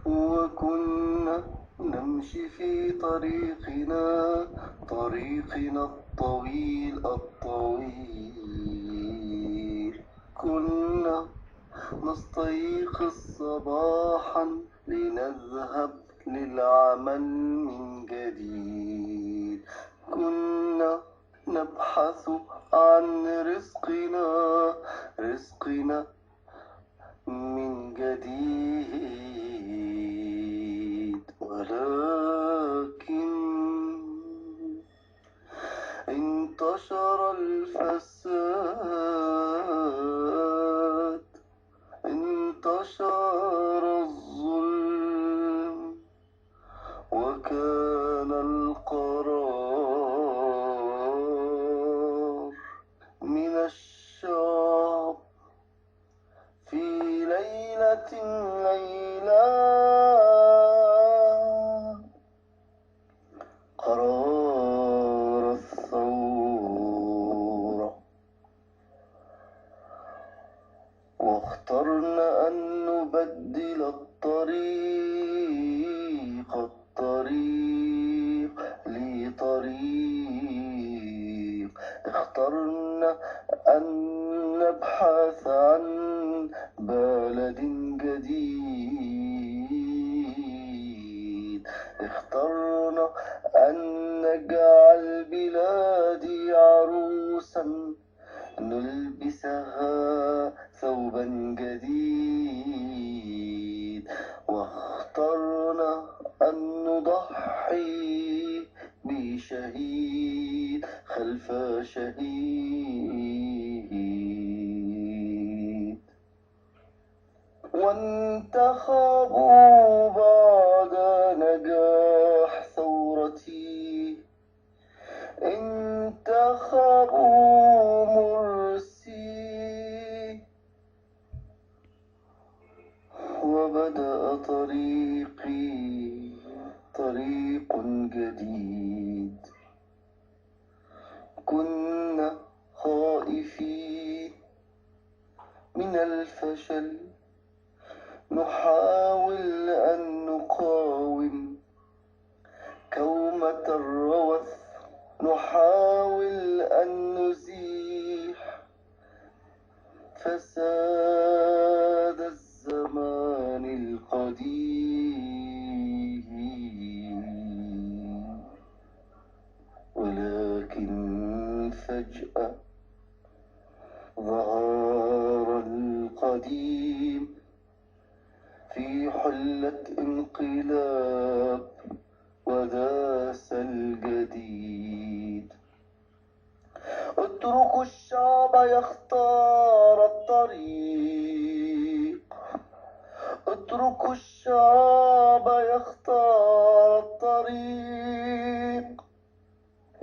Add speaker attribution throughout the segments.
Speaker 1: وكنا نمشي في طريقنا الطويل الطويل. كنا نستيقظ صباحا لنذهب للعمل من جديد. كنا نبحث عن رزقنا من جديد. ولكن انتشر الفساد، انتشر الظلم، وكان القرار من الشعب في ليلة قرار الثورة. واخترنا أن نبدل الطريق لطريق. اخترنا أن نبحث عن بلد جديد. اخترنا أن نجعل بلادي عروسا نلبسها ثوبا جديد. واخترنا أن نضحي بشهيد خلف شهيد. وانتخبوا بعد نجاح ثورتي، انتخبوا مرسي. وبدأ طريق جديد. كنا خائفين من الفشل، نحاول أن نقاوم كومة الروث، نحاول أن نزيح فساد الزمان القديم. ولكن فجأة ظهر القديم في حلة انقلاب وداس الجديد. اتركوا الشعب يختار الطريق، اتركوا الشعب يختار الطريق.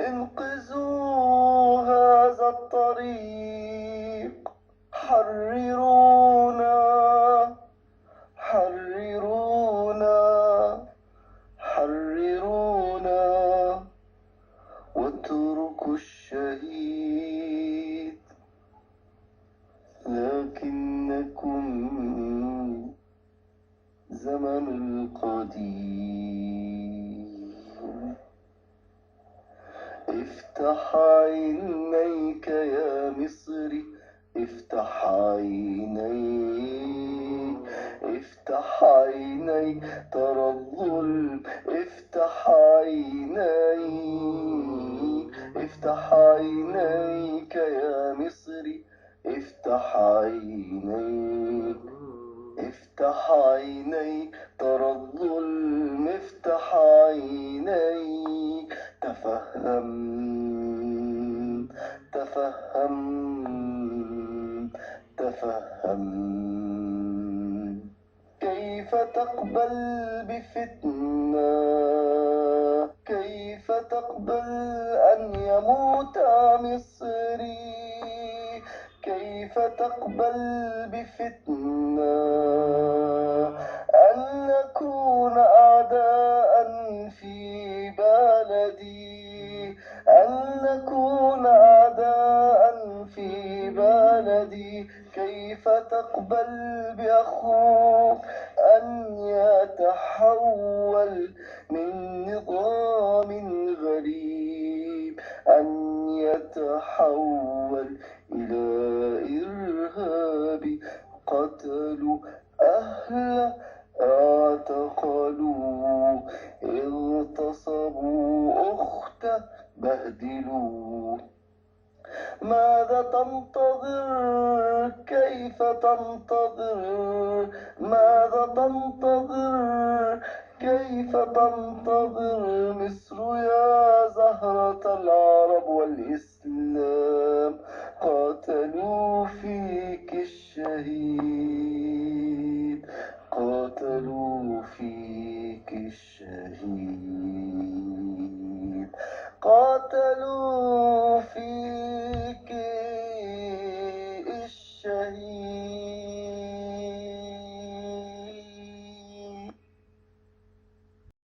Speaker 1: انقذوا هذا الطريق. حررونا، حررونا، حررونا. واتركوا الشهيد. لكنكم زمن القديم. افتح عينيك يا مصري، افتح عينيك، افتح عينيك ترى الظلم. افتح عينيك، افتح عينيك يا مصري، افتح عينيك، افتح عينيك ترى الظلم. افتح عينيك، تفهم، تفهم، تفهم. كيف تقبل بفتنة؟ كيف تقبل أن يموت مصري؟ كيف تقبل بفتنة؟ أن نكون أعداء في بلدي، أن نكون أعداء في بلدي. كيف تقبل بأخوك أن يتعلم يتحول من نظام غريب، أن يتحول إلى إرهاب. قتلوا أهله، اعتقلوا، اغتصبوا أخته، بهدلوا. ماذا تنتظر؟ كيف تنتظر؟ ماذا تنتظر؟ كيف تنتظر؟ مصر يا زهرة العرب والإسلام، قاتلوا فيك الشهيد، قاتلوا